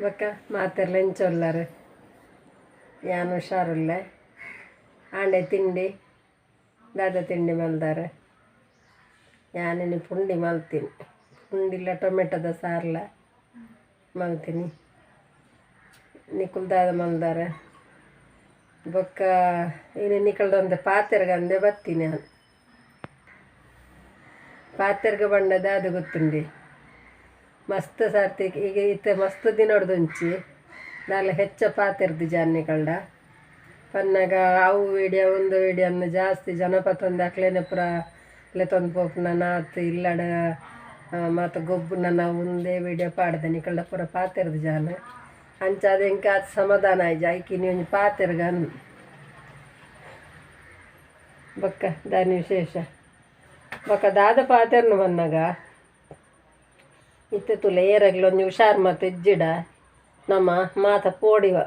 ಬೊಕ್ಕ ಮಾತೆರ್ಲ ಎಂಚೊಲ್ಲರು ಯಾನು ಹುಷಾರುಲ್ಲೆ ಆಂಡೆ ತಿಂಡಿ ದಾದ ತಿಂಡಿ ಮಲ್ದಾರೆ ಯಾನಿನಿ ಪುಂಡಿ ಮಲ್ತೀನಿ ಪುಂಡಿಲ್ಲ ಟೊಮೆಟೊದ ಸಾರ್ಲ ಮಲ್ತೀನಿ ನಿಕುಲ್ ದಾದ ಮಲ್ದಾರೆ ಬೊಕ್ಕ ಇನ್ನು ನಿಕಲ್ದೊಂದು ಪಾತೆರ್ಗಂದೆ ಬತ್ತೀನಿ ನಾನು ಪಾತೆರ್ಗ ಬಂಡದ ಅದು ಗೊತ್ತುಂಡಿ ಮಸ್ತ್ ಸರ್ತಿ ಈಗ ಇತ್ತೆ ಮಸ್ತ್ ದಿನೊಡ್ದುಂಚಿ ನಾಳೆ ಹೆಚ್ಚ ಪಾತೆರ್ದು ಜಾನ್ನಿಕಲ್ಡ ಪನ್ನಾಗ ಅವು ವಿಡಿಯೋ ಒಂದು ವಿಡಿಯೋನ್ನು ಜಾಸ್ತಿ ಜನಪತ್ತೊಂದು ಅಕ್ಲೇನೆ ಪುರ ಅಲ್ಲೇ ತಂದು ಪೋಪುನ ನಾತ್ ಇಲ್ಲಡ ಮತ್ತು ಗೊಬ್ಬು ನನ್ನ ಒಂದೇ ವಿಡಿಯೋ ಪಾಡ್ದೆ ನಿಕಲ್ಡ ಪೂರ ಪಾತೆರ್ದು ಜಾನ ಅಂಚಾದ ಇಂಕ ಅದು ಸಮಾಧಾನ ಆಯ್ತು ಐಕಿ ನೀವು ಪಾತೆರ್ಗನ್ ಬೊಕ್ಕ ದಾನಿ ವಿಶೇಷ ಬೊಕ್ಕ ದಾದ ಪಾತೆರ್ನು ಬನ್ನಾಗ ಇತ್ತೆ ತುಲೆ ಏರಾಗ್ಲಿ ಒಂದು ಹುಷಾರು ಮತ್ತು ಇಜ್ಜಿಡ ನಮ್ಮ ಮಾತ ಪೋಡಿವ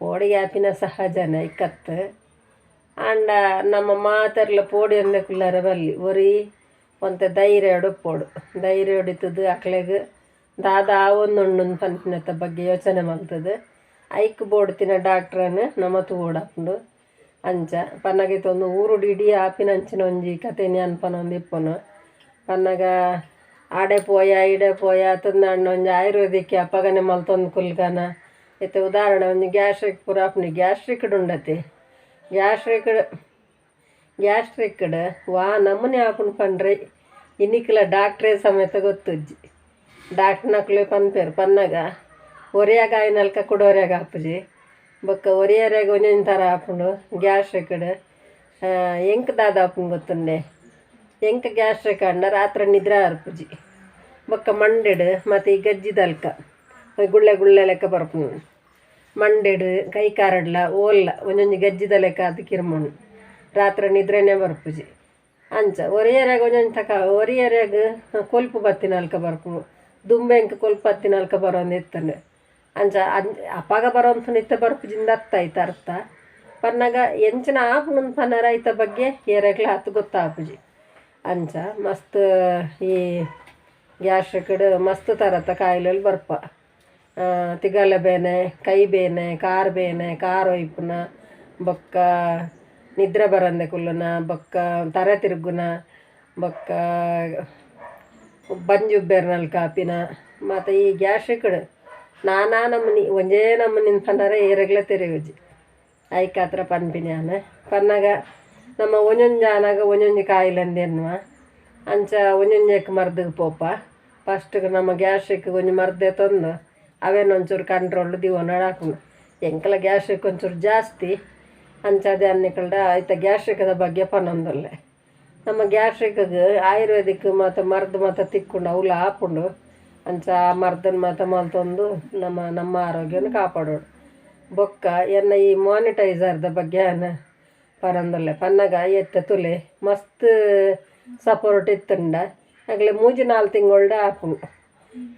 ಪೋಡಿಗೆ ಆಪಿನ ಸಹಜನ ಇಕ್ಕತ್ತು ಅಂಡ ನಮ್ಮ ಮಾತೆರ್ಲ ಪೋಡಿ ಅಂದೆ ಕುಳ್ಳಾರ ಬಲ್ಲಿ ಒರಿ ಒಂತೆ ಧೈರ್ಯ ಹೊಡಪ್ಪೋಡು ಧೈರ್ಯ ಹೊಡಿತದು ಅಕ್ಲೆಗೆ ದಾದ ಒಂದುಂಡು ಪಂಪಿನತ್ತ ಬಗ್ಗೆ ಯೋಚನೆ ಮಾಡ್ತದೆ ಐಕ್ ಬೋಡ್ತಿನ ಡಾಕ್ಟ್ರನ್ನು ನಮ್ಮ ತೂಡಪ್ಪುಂಡು ಅಂಚ ಪನ್ನಗೈತೆ ಒಂದು ಊರುಡು ಇಡೀ ಆಪಿನ ಅಂಚಿನ ಒಂಜಿ ಕಥೆನಿ ಅನ್ಪನ ಒಂದು ಇಪ್ಪನು ಪನ್ನಗ ಆಡೆ ಪೋಯ ಇಡೆ ಪೋಯ ತಂದಾಂಡ ಒಂಜಿ ಆಯುರ್ವೇದಿಕ್ ಅಪ್ಪಗನೆ ಮಲ್ತೊಂದು ಕುಲ್ಕನ ಇತ್ತೆ ಉದಾಹರಣೆ ಒಂದು ಗ್ಯಾಸ್ಟ್ರಿಕ್ ಪೂರ ಆಪುಂಡು ಗ್ಯಾಸ್ಟ್ರಿಕ್ಡ್ ಉಂಡತಿ ಗ್ಯಾಸ್ಟ್ರಿಕ್ಡ್ ವಾ ನಮ್ಮನೆ ಆಪುಂಡು ಪಂಡ್ರೆ ಇನ್ನಿಕ್ಲ ಡಾಕ್ಟ್ರೇ ಸಮೇತ ಗೊತ್ತುಜ್ಜಿ ಡಾಕ್ಟ್ರನಕ್ಲೆ ಪನ್ಪೇರು ಪನ್ನಾಗ ಒರಿಯಾಗ ಆಯ್ನಲ್ಕ ಕುಡೋರ್ಯಾಗ ಆಪುಜಿ ಬೊಕ್ಕ ಒರಿಯರ್ಯಾಗ ಒಂದೊಂದು ಥರ ಆಪುಂಡು ಗ್ಯಾಸ್ಟ್ರಿಕ್ಡ್ ಎಂಕ್ ದಾದ ಆಪುಂಡು ಗೊತ್ತುಂಡೆ ಎಂಕ ಗ್ಯಾಸ್ಟ್ರಿಕ್ ಅಂಡ ರಾತ್ರಿ ನಿದ್ರೆ ಅರ್ಪುಜಿ ಬೊಕ್ಕ ಮಂಡೆಡು ಮತ್ತು ಈ ಗಜ್ಜಿದಲ್ಕ ಗುಳ್ಳೆ ಗುಳ್ಳೆ ಲೆಕ್ಕ ಬರ್ಪುನು ಮಂಡೆಡು ಕೈ ಕಾರಡ್ಲ ಓಲ್ಲ ಒಂದೊಂದು ಗಜ್ಜಿದ ಲೆಕ್ಕ ಅದು ಕಿರ್ಮಣ್ಣು ರಾತ್ರಿ ನಿದ್ರೆನೇ ಬರ್ಪುಜಿ ಅಂಚ ಒರಿಯರ್ಯಾಗ ಒಂದೊಂದು ತಕ ಒರಿಯರ್ಯಾಗ ಕೊಲ್ಪು ಬತ್ತಿನಲ್ಕ ಬರ್ಪು ದುಂಬೆಂಕ ಕೊಲ್ಪು ಹತ್ತಿನಲ್ಕ ಬರೋದು ಇತ್ತಂಡೆ ಅಂಚ ಅಪ್ಪಾಗ ಬರೋಂಥ ನಿತ್ಯ ಬರ್ಪುಜಿಂದ ಅತ್ತ ಅರ್ಥ ಪನ್ನಾಗ ಎಂಚಿನ ಆಪುಣ್ ಪನ್ನ ರೈತ ಬಗ್ಗೆ ಏರಾಗ್ಲ ಹತ್ತು ಗೊತ್ತಾಪುಜಿ ಅಂಚ ಮಸ್ತ್ ಈ ಗ್ಯಾಸ್ಟ್ರಿಕ್ಡ್ ಮಸ್ತ್ ಥರದ ಕಾಯಿಲೆಗಳು ಬರ್ಪ ತಿಗಲ ಬೇನೆ ಕೈ ಬೇನೆ ಕಾರ್ ಒಯ್ಪುನ ಬೊಕ್ಕ ನಿದ್ರೆ ಬರಂದೆ ಕುಲ್ಲುನ ಬೊಕ್ಕ ತರೆ ತಿರುಗುನ ಬೊಕ್ಕ ಬಂಜುಬ್ಬೆರ್ನಲ್ ಕಾಪಿನ ಮತ್ತು ಈ ಗ್ಯಾಸ್ಟ್ರಿಕ್ಡ್ ನಾನಾ ನಮ್ಮನಿ ಒಂದೇ ನಮ್ಮನಿನ ಪನ್ನರ ಏರಗ್ಲೆ ತೆರೆಯುಜಿ ಐಕ್ ಹತ್ರ ಪನ್ಪಿನ್ಯಾನ ಪನ್ನಾಗ ನಮ್ಮ ಒಂದೊಂದು ಜಾನಾಗ ಒಂದೊಂದು ಕಾಯಿಲೆ ಎನ್ನುವ ಅಂಚ ಒಂದೊಂದಕ್ಕೆ ಮರ್ದಿಗೆ ಪೋಪ ಫಸ್ಟಿಗೆ ನಮ್ಮ ಗ್ಯಾಸ್ಟ್ರಿಕ್ ಒಂಜಿ ಮರ್ದೆ ತಂದು ಅವೇನೊಂಚೂರು ಕಂಟ್ರೋಲ್ ದಿವನ ಹಾಕೊಂಡು ಎಂಕಲ ಗ್ಯಾಸ್ಟ್ರಿಕ್ ಒಂಚೂರು ಜಾಸ್ತಿ ಅಂಚ ಅದೇ ಅನ್ನಿಕಲ್ಡ ಆಯ್ತ ಗ್ಯಾಸ್ಟ್ರಿಕದ ಬಗ್ಗೆ ಪನ್ನೊಂದಲ್ಲೇ ನಮ್ಮ ಗ್ಯಾಸ್ಟ್ರಿಕ್ಗೆ ಆಯುರ್ವೇದಿಕ್ ಮತ್ತು ಮರ್ದು ಮತ್ತು ತಿಕ್ಕೊಂಡು ಅವಲ ಹಾಕೊಂಡು ಅಂಚ ಆ ಮರ್ದನ ಮತ್ತು ಮಲ್ತೊಂದು ನಮ್ಮ ಆರೋಗ್ಯನ ಕಾಪಾಡೋಡು ಬೊಕ್ಕ ಎನ್ನ ಈ ಮಾನಿಟೈಸರ್ದ ಬಗ್ಗೆ ಪರಂದಲ್ಲೇ ಪನ್ನಗ ಎತ್ತೆ ತುಲೆ ಮಸ್ತ್ ಸಪೋರ್ಟ್ ಇತ್ತಂಡ ಆಗಲೇ 3-4 ತಿಂಗಳ್ಡ ಆಪುಂಡು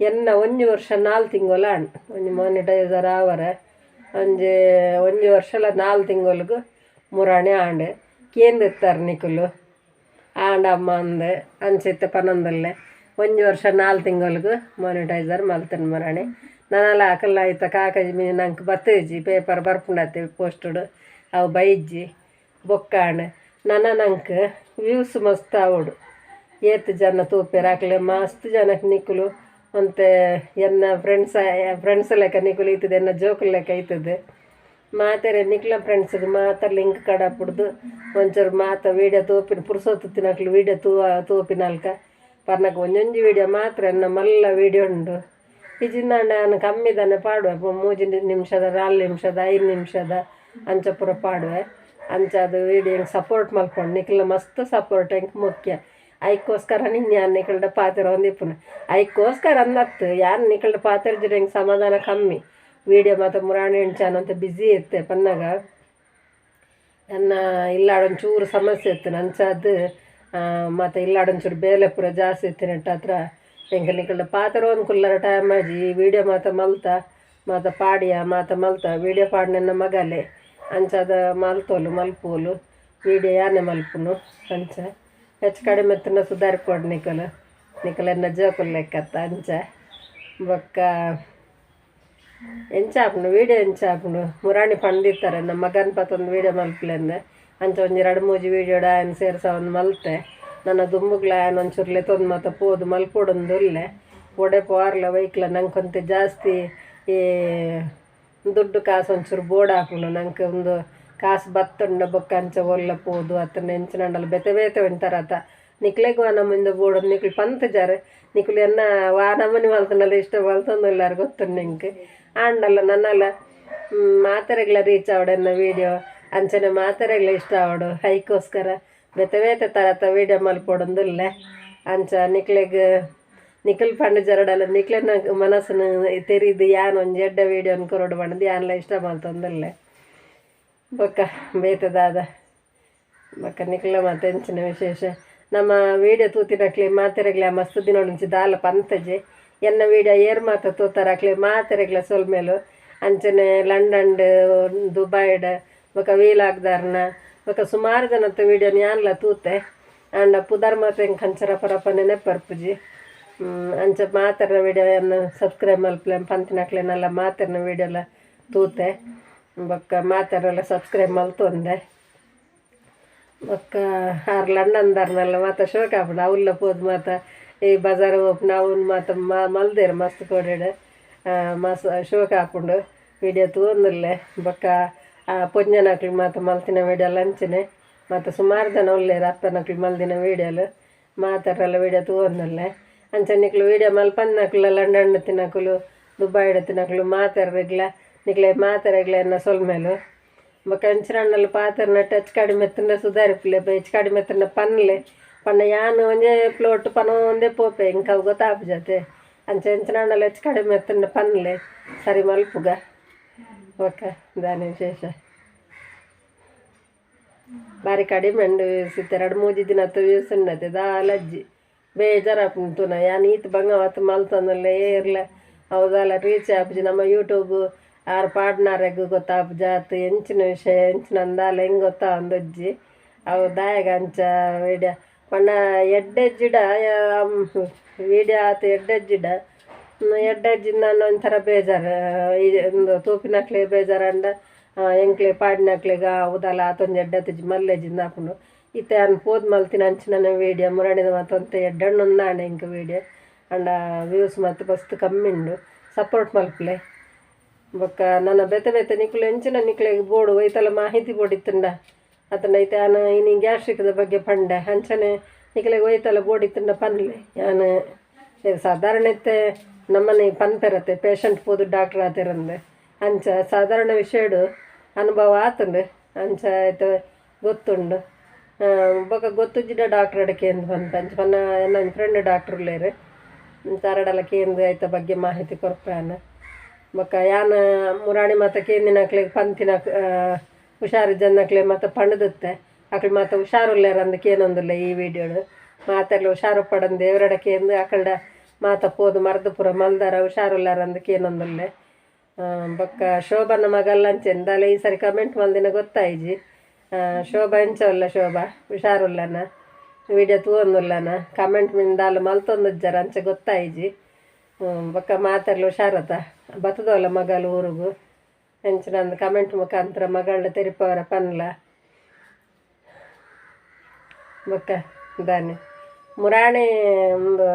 ಎನ್ನ 1 ವರ್ಷ 4 ತಿಂಗಳು ಆಂಡ್ ಒಂಜಿ ಮಾನಿಟೈಸರ್ ಆವರೆ ಒಂಜಿ ವರ್ಷಲ 4 ತಿಂಗಳಿಗೆ ಮುರಾಣೆ ಆಂಡೆ ಕೇಂದಿರ್ತಾರೆ ನಿಕುಲು ಆಂಡಮ್ಮ ಅಂದೆ ಅನ್ಸಿತ್ತೆ ಪನಂದಲ್ಲೇ 1 ವರ್ಷ 4 ತಿಂಗಳಿಗೆ ಮಾನಿಟೈಸರ್ ಮಲ್ತನ ಮುರಾಣೆ ನಾನೆಲ್ಲ ಹಾಕಲ್ಲ ಆಯ್ತ ಕಾಕಜಿ ಮೀನು ನಂಗೆ ಬತ್ತೇಜಿ ಪೇಪರ್ ಬರ್ಪುಂಡತ್ತೆ ಪೋಸ್ಟುಡು ಅವು ಬೈಜ್ಜಿ ಬೊಕ್ಕಾಣೆ ನಂಗೆ ವ್ಯೂಸ್ ಮಸ್ತ್ ಆವಡು ಏತ್ ಜನ ತೂಪೇರು ಹಾಕ್ಲೆ ಮಸ್ತ್ ಜನಕ್ಕೆ ನಿಕ್ಕುಲು ಮತ್ತು ಎನ್ನ ಫ್ರೆಂಡ್ಸ್ ಲೆಕ್ಕ ನಿಕ್ಕುಲು ಇರ್ತದೆ ಎನ್ನ ಜೋಕು ಲೆಕ್ಕ ಐತದೆ ಮಾತಾರೆ ನಿಕ್ಲ ಫ್ರೆಂಡ್ಸ್ಗೆ ಮಾತ ಲಿಂಕ್ ಕಡಪುಡ್ದು ಒಂಚೂರು ಮಾತ ವೀಡಿಯೋ ತೋಪಿನ ಪುರ್ಸೊತ್ತು ತಿನ್ನಕ್ಲು ವೀಡಿಯೋ ತೂಪಿನಲ್ಕ ಪರ್ನಕ್ಕೆ ಒಂದೊಂದು ವೀಡಿಯೋ ಮಾತ್ರ ಎನ್ನ ಮಲ್ಲ ವೀಡಿಯೋ ಉಂಡು ಇಜಿಂದ ನಾನು ಕಮ್ಮಿದಾನೆ ಪಾಡುವೆ 3 ನಿಮಿಷದ 4 ನಿಮಿಷದ 5 ನಿಮಿಷದ ಅಂಚ ಪೂರ ಪಾಡುವೆ ಅಂಚ ಅದು ವೀಡಿಯೋ ಸಪೋರ್ಟ್ ಮಲ್ಕೊಂಡು ನಿಕ್ಲ ಮಸ್ತ್ ಸಪೋರ್ಟ್ ಹೆಂಗೆ ಮುಖ್ಯ ಐಕ್ಕೋಸ್ಕರ ಯಾರು ನಿಕಲ್ಡ ಪಾತ್ರ ಒಂದಿಪ್ಪುನ ಐಕ್ಕೋಸ್ಕರ ಅನ್ನತ್ತು ಯಾರು ನಿಕಲ್ಡ ಪಾತ್ರ ಜಿಡ ಹೆಂಗೆ ಸಮಾಧಾನ ಕಮ್ಮಿ ವೀಡಿಯೋ ಮತ್ತು ಮುರಾಣಿ ಹೆಣ್ಚಾನ ಅಂತ ಬ್ಯುಸಿ ಇತ್ತೆ ಪನ್ನಾಗ ನನ್ನ ಇಲ್ಲಾಡೊಂಚೂರು ಸಮಸ್ಯೆ ಇತ್ತು ನಂಚದು ಮತ್ತು ಇಲ್ಲಾಡೊಂಚೂರು ಬೇಲೆ ಪೂರ ಜಾಸ್ತಿ ಇತ್ತು ನೆಟ್ಟ ಹತ್ರ ಹೆಂಗೆ ನಿಕಲ್ಡ ಪಾತ್ರ ಒಂದು ಕುಲ್ಲರ ಟೈಮ್ ಆಜಿ ವೀಡಿಯೋ ಮಾತ ಮಾತ ಪಾಡಿಯ ಮಾತ ಮಲ್ತ ವೀಡಿಯೋ ಪಾಡ್ ನನ್ನ ಮಗಲೆ ಅಂಚದ ಮಲ್ಪೋಲು ವೀಡಿಯೋ ಯಾನೆ ಮಲ್ಪುನು ಅಂಚ ಹೆಚ್ಚು ಕಡಿಮೆ ತಿನ್ನ ಸುಧಾರಿಕೊಡು ನಿಕಲೆನ್ನ ಜೋಕುಲ್ ಲೆಕ್ಕತ್ತ ಅಂಚ ಬೊಕ್ಕ ಎಂಚಾಪುಂಡು ವೀಡಿಯೋ ಎಂಚಾಪುಂಡು ಮುರಾಣಿ ಪಂದಿರ್ತಾರೆ ನಮ್ಮ ಮಗನ ಪತ್ತೊಂದು ವೀಡಿಯೋ ಮಲ್ಪಲೆಂದೆ ಅಂಚ ಒಂಜಿ 2-3 ವೀಡಿಯೋಡ ಆಯನ ಸೇರ್ಸ ಒಂದು ಮಲ್ತೆ ನನ್ನ ದುಂಬುಗ್ಲ ಆಯನ ಒಂಚೂರ್ಲೆ ತೊಂದು ಮತ್ತೆ ಪೋದು ಮಲ್ಪೊಡೊಂದುಲ್ಲೆ ಒಡೆ ಪೋರ್ಲ ವೈಕ್ಲ ನಂಗೆ ಕೊಂತೆ ಜಾಸ್ತಿ ಈ ದುಡ್ಡು ಕಾಸು ಒಂಚೂರು ಬೋರ್ಡ್ ಹಾಕೊಂಡು ನಂಗೆ ಒಂದು ಕಾಸು ಬತ್ತುಂಡ ಬೊಕ್ಕ ಅಂಚ ಒಲ್ಲ ಪೋದು ಅತ್ತನ ಎಂಚಿನಂಡಲ್ಲ ಬೆತೆ ಬೇತೆ ಒಂಥರತ ನಿಕ್ಲೆಗೂ ನಮ್ಮಿಂದ ಬೋಡೋದು ನಿಕ್ಲು ಪಂತ ಜಾರೆ ನಿಕ್ಲು ಎನ್ನ ನಮ್ಮನೆ ಮಲ್ತನಲ್ಲ ಇಷ್ಟ ಮಲ್ತಂದಿಲ್ಲಾರು ಗೊತ್ತು ನಿಂಗೆ ಆಂಡಲ್ಲ ನನ್ನಲ್ಲ ಮಾತೆರೆಗ್ಲ ರೀಚ್ ಆವಡೆನ್ನ ವೀಡಿಯೋ ಅಂಚನೆ ಮಾತೆರೆಗ್ಲ ಇಷ್ಟ ಆವಡು ಹೈಕೋಸ್ಕರ ಬೆತೆ ಬೇತೆ ತರತ ವೀಡಿಯೋ ಮಲ್ಪೊಡೊಂದುಲ್ಲೆ ಅಂಚ ನಿಖಲ್ ಪಂಡು ಜರಡಲ್ಲ ನಿಕ್ಲೆನ ಮನಸ್ಸನ್ನು ತೆರಿದು ಯಾನು ಒಂದು ಎಡ್ಡ ವೀಡಿಯೋನ ಕೊರಡು ಮಾಡಿದ್ದು ಯಾನೆಲ್ಲ ಇಷ್ಟ ಮಾಡ್ತಂದಲ್ಲೇ ಬೊಕ್ಕ ಬೇತದಾದ ಬೊಕ್ಕ ನಿಕ್ಲ ಮತ್ತೆ ಹೆಂಚಿನ ವಿಶೇಷ ನಮ್ಮ ವೀಡಿಯೋ ತೂತಿನಕ್ಲಿ ಮಾತೆರೆಗ್ಲ ಮಸ್ತ್ ದಿನೊಂಚಿ ದಾಲ ಪಂತಜೆ ಎನ್ನ ವೀಡಿಯೋ ಏರ್ ಮಾತ ತೂತಾರಕ್ಲಿ ಮಾತೆರೆಗ್ಲ ಸೊಲ್ಮೇಲು ಅಂಚನೆ ಲಂಡನ್ ದುಬೈಡ್ ಬೊಕ್ಕ ವೀಲಾಗ್ದಾರ್ನ ಬೊಕ್ಕ ಸುಮಾರು ಜನದ ವೀಡಿಯೋನ ಯಾನ್ಲ ತೂತೆ ಅಂಡ ಪುದರ್ ಮಾತೆ ಕಂಚರ ಪರಪನೆ ನೆಪ್ಪರ್ಪುಜಿ ಅಂಚ ಮಾತರ್ನ ವೀಡಿಯೋನ ಸಬ್ಸ್ಕ್ರೈಬ್ ಮಲ್ಪಲೆ ಪಂತಿನಕ್ಲೆನೆಲ್ಲ ಮಾತರ್ನ ವೀಡಿಯೋಲ ತೂತೆ ಬೊಕ್ಕ ಮಾತಾರೆಲ್ಲ ಸಬ್ಸ್ಕ್ರೈಬ್ ಮಲ್ತೊಂದೆ ಬೊಕ್ಕ ಆರು ಲಂಡನ್ದಾರ್ನೆಲ್ಲ ಮಾತ ಶೋಕ ಆಪುಂಡು ಅವಲ್ಲ ಪೋದು ಮಾತ ಈ ಬಜಾರ್ ಹೋಗಿ ನಾವು ಮಾತ ಮಲ್ದೇರು ಮಸ್ತ್ ಕೊಡಿಡು ಮಸ್ ಶೋಕ ಆಪುಂಡು ವೀಡಿಯೋ ತೂಂದುಲ್ಲೆ ಬೊಕ್ಕ ಪೊಂಜನಕ್ಲು ಮಾತ ಮಲ್ತಿನ ವೀಡಿಯೋ ಲಂಚನೆ ಮತ್ತು ಸುಮಾರು ಜನ ಒಳ್ಳೆಯರು ಅಪ್ಪನಕ್ಲು ಮಲ್ದಿನ ವೀಡಿಯೋಲು ಮಾತಾರೆಲ್ಲ ವೀಡಿಯೋ ತೂಂದುಲ್ಲೆ ಅಂಚನಿಕ್ಲು ವೀಡಿಯೋ ಮಲ್ಪನ್ನಕ್ಲು ಲಂಡನ್ ತಿನ್ನಕಲು ದುಬೈಡ್ ತಿನ್ನಕಲು ಮಾತಾಡ್ರೆಗ್ಲ ನಿಕ್ಲೆ ಮಾತಾರೆಗ್ಲನ್ನ ಸೊಲ್ಮೇಲು ಬೊಕ್ಕ ಅಂಚಿನಣ್ಣಲ್ಲಿ ಪಾತ್ರನ ಟಚ್ ಕಡಿಮೆ ಎತ್ತಂಡ ಸುಧಾರಿಪ್ಲೆ ಹೆಚ್ಚು ಕಡಿಮೆ ಎತ್ತಂಡ ಪನ್ಲೆ ಪನ್ನ ಯಾನು ಒಂದೇ ಪ್ಲೋಟ್ ಪನ ಒಂದೇ ಪೋಪೆ ಇಂಕ ಗೊತ್ತಾಪು ಜೊತೆ ಅಂಚ ಅಂಚಿನಣ್ಣಲ್ಲಿ ಹೆಚ್ಚು ಕಡಿಮೆ ಎತ್ತಂಡ ಪನ್ಲೆ ಸರಿ ಮಲ್ಪುಗ ಬೊಕ್ಕ ದಾನಿ ವಿಶೇಷ ಬಾರಿ ಕಡಿಮೆ ಉಂಡು ವ್ಯೂಸ್ 2-3 ದಿನ ವ್ಯೂಸ್ ಉಂಡತೆ ದಾಲಜ್ಜಿ ಬೇಜಾರಾಪುಂಟು ಯಾನು ಈತ ಬಂಗವತ್ತು ಮಲ್ತಂದಲ್ಲ ಏರ್ಲ ಹೌದಲ್ಲ ರೀಚ್ ಆಪುಜಿ ನಮ್ಮ ಯೂಟ್ಯೂಬ್ ಆರು ಪಾಡ್ನಾರೆಗೂ ಗೊತ್ತಾಪು ಜಾತು ಎಂಚಿನ ವಿಷಯ ಎಂಚಿನ ಅಂದಾಲ ಹೆಂಗೆ ಗೊತ್ತಾ ಒಂದಜ್ಜಿ ಅವು ದಾಯಗ ಅಂಚ ವೀಡಿಯೋ ಪಣ್ಣ ಎಡ್ಡೆಜ್ಜಿಡ ವೀಡಿಯೋ ಆತು ಎಡ್ಡೆಜ್ಜಿಡ ಎಡ್ಡೆಜ್ಜಿಂದ ಒಂಥರ ಬೇಜಾರು ಒಂದು ತೂಪಿನಕ್ಲೆ ಬೇಜಾರಂಡ ಎಂಕ್ಲೆ ಪಾಡಿನಕ್ಲೆಗ ಹೌದಲ್ಲ ಆತೊಂದು ಎಡ್ಡೆತ್ತಜ್ಜಿ ಮಲ್ಲೆಜ್ಜಿಂದ ಹಾಕೊಂಡು ಇತ್ತ ಅನ್ ಪೋದು ಮಲ್ತಿನ ಅಂಚಿನ ವೀಡಿಯೋ ಮುರಣಿದ ಮತ್ತೊಂದು ಎಡ್ಡಣ್ಣೊಂದಾಂಡ ಇಂಕ ವೀಡಿಯೋ ಅಂಡ ವ್ಯೂಸ್ ಮತ್ತು ಮಸ್ತ್ ಕಮ್ಮಿ ಉಂಡು ಸಪೋರ್ಟ್ ಮಲ್ಪಲೆ ಬೊಕ್ಕ ನನ್ನ ಬೆತೆ ಬೆತೆ ನಿಕ್ಲು ಎಂಚಿನ ನಿಕ್ಲೆಗೆ ಬೋಡು ಒಯ್ತಲ್ಲ ಮಾಹಿತಿ ಬೋಡಿತ್ತುಂಡ ಅತಂಡ ಐತೆ ನಾನು ಇನ್ನು ಗ್ಯಾಸ್ಟ್ರಿಕ್ದ ಬಗ್ಗೆ ಪಂಡೆ ಅಂಚನೆ ನಿಕ್ಲೆಗೆ ಒಯ್ತಲ್ಲ ಬೋಡಿತ್ತುಂಡ ಪನ್ಲೆ ಯಾನು ಸಾಧಾರಣ ಇತ್ತೆ ನಮ್ಮನೆ ಪನ್ಪೆರತ್ತೆ ಪೇಷಂಟ್ ಪೋದು ಡಾಕ್ಟ್ರ್ ಆತಿರಂದೆ ಅಂಚ ಸಾಧಾರಣ ವಿಷಯಡು ಅನುಭವ ಆತುಂಡು ಅಂಚ ಆಯ್ತು ಗೊತ್ತುಂಡು ಬೊಕ್ಕ ಗೊತ್ತುಜ್ಜಿಡ ಡಾಕ್ಟ್ರ್ ಅಡಕೆ ಎಂದು ಬಂತ ಅಂಚ ಪನ್ನ ನನ್ನ ಫ್ರೆಂಡ್ ಡಾಕ್ಟ್ರ್ ಉಳ್ಳೇರು ತರಡಲ ಕೇಂದ್ರ ಆಯ್ತ ಬಗ್ಗೆ ಮಾಹಿತಿ ಕೊರ್ಪಾನ ಬೊಕ್ಕ ಯಾನ ಮುರಾಣಿ ಮಾತ ಕೇಂದಿನಕ್ಲೆ ಪಂತಿನ ಹುಷಾರು ಜನಕ್ಲೆ ಮತ್ತು ಪಂಡದತ್ತೆ ಅಕ್ಳು ಮಾತ ಹುಷಾರುಲ್ಲೇರ ಅಂದಕ್ಕೆ ಏನೊಂದಿಲ್ಲ ಈ ವಿಡಿಯೋಡು ಮಾತೆಲ್ಲ ಹುಷಾರು ಪಡಂದು ದೇವರಡಕ್ಕೆ ಎಂದು ಅಕಲ್ಡ ಮಾತ ಪೋದು ಮರ್ದಪುರ ಮಲ್ದಾರ ಹುಷಾರುಲ್ಲಾರ ಅಂದಕ್ಕೆ ಏನೊಂದಿಲ್ಲೆ ಬೊಕ್ಕ ಶೋಭನ ಮಗಲ್ಲಂಚೆಂದಲ್ಲ ಈ ಸರಿ ಕಮೆಂಟ್ ಮಲ್ದಿನ ಗೊತ್ತಾಯಿಜಿ ಶೋಭಾ ಎಂಚವಲ್ಲ ಶೋಭಾ ಹುಷಾರುಲ್ಲನ ವೀಡಿಯೋ ತೂವೊಂದುಲ್ಲನ ಕಮೆಂಟ್ ಮಿಂದಾಲು ಮಲ್ತೊಂದುಜ್ಜರ ಅಂಚೆ ಗೊತ್ತಾಯಿಜಿ ಬೊಕ್ಕ ಮಾತೆಲ್ಲ ಹುಷಾರತ ಬತ್ತದವಲ್ಲ ಮಗಲು ಊರಿಗೂ ಹೆಂಚಿನ ಒಂದು ಕಮೆಂಟ್ ಮುಖಾಂತರ ಮಗಳನ್ನ ತೆರಿಪವರ ಪನ್ಲ ಬೊಕ್ಕ ದಾನೆ ಮುರಾಣಿ ಒಂದು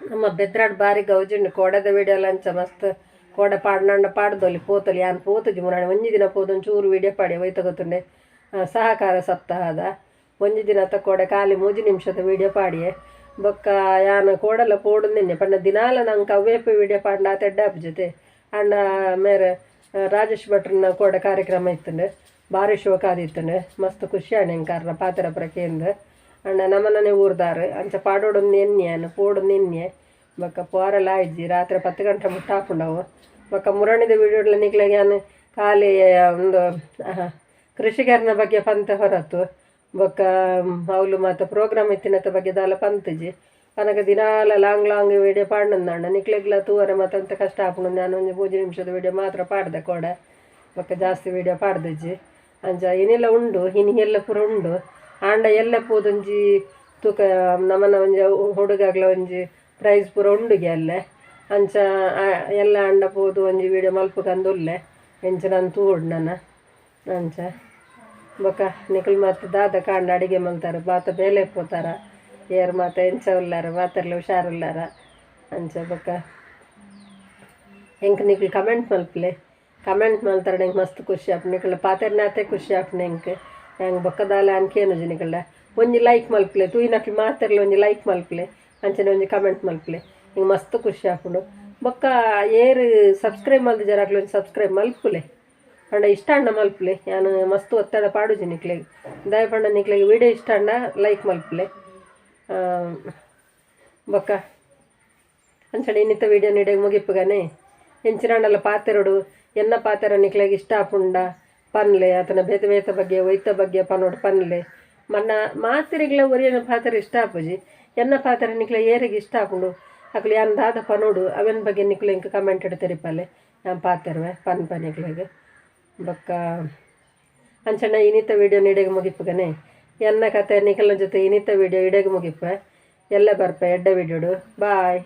ನಮ್ಮ ಬೆದ್ರಾಡ್ ಬಾರಿ ಗೌಜುಂಡು ಕೋಡದ ವೀಡಿಯೋ ಲಂಚ ಮಸ್ತ್ ಕೋಡ ಪಾಡ್ನಂಡ ಪಾಡ್ದೊಲಿ ಪೋತಲಿ ಯಾನು ಪೋತುಜಿ ಮುರಾಣಿ ಒಂಜಿ ದಿನ ಪೋದೊಂದು ಚೂರು ವೀಡಿಯೋ ಪಾಡಿ ಒಯ್ತ ಗೊತ್ತುಂಡೆ ಸಹಕಾರ ಸಪ್ತಾಹದ ಒಂಜಿ ದಿನ ತಕ್ಕೋಡೆ ಖಾಲಿ 3 ನಿಮಿಷದ ವೀಡಿಯೋ ಪಾಡಿಯೆ ಬೊಕ್ಕ ಯಾನು ಕೋಡಲ್ಲ ಪೋಡು ನಿನ್ನೆ ಪಂಡ ದಿನಾಲ ನಂಗೆ ಅವೇಪ ವೀಡಿಯೋ ಪಾಡ್ನ ತೆಡ್ಡಾಪ ಜೊತೆ ಅಣ್ಣ ಮೇರೆ ರಾಜೇಶ್ ಭಟ್ರನ್ನ ಕೋಡ ಕಾರ್ಯಕ್ರಮ ಇತ್ತಂಡು ಭಾರಿ ಶೋಕ ಆದಿತ್ತಂಡು ಮಸ್ತ್ ಖುಷಿ ಅಣ್ಣಂಕಾರನ ಪಾತ್ರಪುರಕ್ಕೆಂದು ಅಣ್ಣ ನಮ್ಮನೇ ಊರ್ದಾರು ಅಂಚ ಪಾಡೋಡೊಂದು ಎಣ್ಣೆಯನ್ನು ಪೋಡೊಂದು ಎಣ್ಣೆ ಬೊಕ್ಕ ಪೋರೆಲ್ಲ ಆಯ್ಜಿ ರಾತ್ರಿ 10 ಗಂಟೆ ಮುಟ್ಟಾಪುಂಡವು ಬೊಕ್ಕ ಮುರಣಿದ ವೀಡಿಯೋಡ್ಲ ನಿಕ್ಲಾಗ ಯಾನು ಖಾಲಿ ಒಂದು ಕೃಷಿಕರನ ಬಗ್ಗೆ ಪಂತ ಹೊರತು ಬೊಕ್ಕ ಅವಳು ಮತ್ತು ಪ್ರೋಗ್ರಾಮ್ ಇತ್ತಿನತ್ತ ಬಗ್ಗೆ ದಾಲ ಪಂತಜಿ ನನಗೆ ದಿನಾಲ ಲಾಂಗ್ ವೀಡಿಯೋ ಪಾಡ್ನಂದ ನಿಕ್ಲೆಗ್ಲ ತೂವರೆ ಮತ್ತಂತ ಕಷ್ಟ ಆಪುಂಡು ನಾನು ಒಂದು 3 ನಿಮಿಷದ ವೀಡಿಯೋ ಮಾತ್ರ ಪಾಡ್ದೆ ಕೋಡ ಬೊಕ್ಕ ಜಾಸ್ತಿ ವೀಡಿಯೋ ಪಾಡ್ದಜ್ಜಿ ಅಂಚ ಏನೆಲ್ಲ ಉಂಡು ಇನ್ನು ಎಲ್ಲ ಪೂರ ಉಂಡು ಆಂಡ ಎಲ್ಲ ಪೋದೊಂಜಿ ತೂಕ ನಮ್ಮನ ಒಂಜಿ ಹುಡುಗಾಗ್ಲ ಒಂಜಿ ಪ್ರೈಸ್ ಪೂರ ಉಂಡುಗೆ ಅಲ್ಲೇ ಅಂಚ ಎಲ್ಲ ಅಂಡ ಪೋದು ಒಂಜಿ ವೀಡಿಯೋ ಮಲ್ಪಕಂದುಲ್ಲೆ ಎಂಚಿನ ತೂಡ್ ನನ್ನ ಅಂಚ ಬೊಕ ನಿಕಲ್ ಮತ್ತು ದಾದ ಕಾಂಡ ಅಡಿಗೆ ಮಲ್ತಾರೆ ಬಾತ ಬೇಲೆ ಪೋತಾರ ಏರ್ ಮಾತ ಎಂಚ ಉಲ್ಲಾರ ಬಾತರ್ಲಿ ಹುಷಾರುಲ್ಲಾರ ಅಂಚ ಬೊಕ ಹೆಂಗೆ ನಿಕಲ್ ಕಮೆಂಟ್ ಮಲ್ತಾರೆ ನಂಗೆ ಮಸ್ತ್ ಖುಷಿ ಆಪ್ ನಿಕಲ್ ಪಾತೆರ್ನಾತೆ ಖುಷಿ ಆಪ್ ನಂಗೆ ಹೆಂಗೆ ಬೊಕ್ಕದಾಲ ಅನ್ಕೇನುಜಿ ನಿಕಲ್ಡ ಒಂಜಿ ಲೈಕ್ ಮಲ್ಪಲೆ ತೂಯಿ ನಕ್ಲಿ ಮಾತಾರ್ಲಿ ಒಂಜಿ ಲೈಕ್ ಮಲ್ಪಲೆ ಅಂಚನೆ ಒಂಜಿ ಕಮೆಂಟ್ ಮಲ್ಪಲೆ ಹಿಂಗೆ ಮಸ್ತ್ ಖುಷಿ ಆಪುಂಡು ಬೊಕ್ಕ ಏರು ಸಬ್ಸ್ಕ್ರೈಬ್ ಮಲ್ದು ಜರಾಕ್ಲಿ ಒಂದು ಸಬ್ಸ್ಕ್ರೈಬ್ ಮಲ್ಪುಲೆ ಪಂಡ ಇಷ್ಟ ಅಂಡ ಮಲ್ಪಲೆ ನಾನು ಮಸ್ತ್ ಒತ್ತಡ ಪಾಡುಜಿ ನಿಕ್ಲೆಗೆ ದಯ ಪಂಡ ನಿಕ್ಲೆಗೆ ವಿಡಿಯೋ ಇಷ್ಟ ಅಂಡ ಲೈಕ್ ಮಲ್ಪಲೆ ಬೊಕ್ಕ ಅಂಚನೆ ಇನ್ನಿತ ವೀಡಿಯೋ ನೀಡಿಗೆ ಮುಗಿಪ್ಪುಗಾನೆ ಹೆಂಚಿನಾಂಡಲ್ಲ ಪಾತೆರಡು ಎನ್ನ ಪಾತೆರ ನಿಕ್ಲೆಗೆ ಇಷ್ಟ ಆಪುಂಡ ಪನ್ಲೆ ಆತನ ಬೇತ ಬಗ್ಗೆ ಒಯ್ತ ಬಗ್ಗೆ ಪನ್ನೋಡು ಪನ್ಲೆ ಮನ್ನ ಮಾತಿರಿಗ್ಲ ಒರಿಯನ ಪಾತ್ರ ಇಷ್ಟ ಆಪುಜಿ ಎನ್ನ ಪಾತ್ರ ನಿಕ್ಲೆ ಏರಿಗೆ ಇಷ್ಟ ಆಪುಂಡು ಅಕ್ಲಿ ಯಾನ್ ದಾದ ಪನೋಡು ಅವನ ಬಗ್ಗೆ ನಿಕ್ಲೆ ಇಂಕ ಕಮೆಂಟ್ ತೆರಿಪಾಲೆ ನಾನು ಪಾತೆರ್ವೆ ಪನ್ನಿಕ್ಲೆಗೆ ಬೊಕ್ಕ ಅಂಚನ ಇನ್ನಿತ ವೀಡಿಯೋ ನೀಡೆಗೆ ಮುಗಿಪ್ಪುಗನೆ ಎನ್ನ ಕತೆ ನಿಖಲ್ನ ಜೊತೆ ಇನ್ನಿತ ವೀಡಿಯೋ ಇಡೆಗೆ ಮುಗಿಪ್ಪೆ ಎಲ್ಲ ಬರ್ಪೆ ಎಡ್ಡ ವೀಡಿಯೋಡು ಬಾಯ್.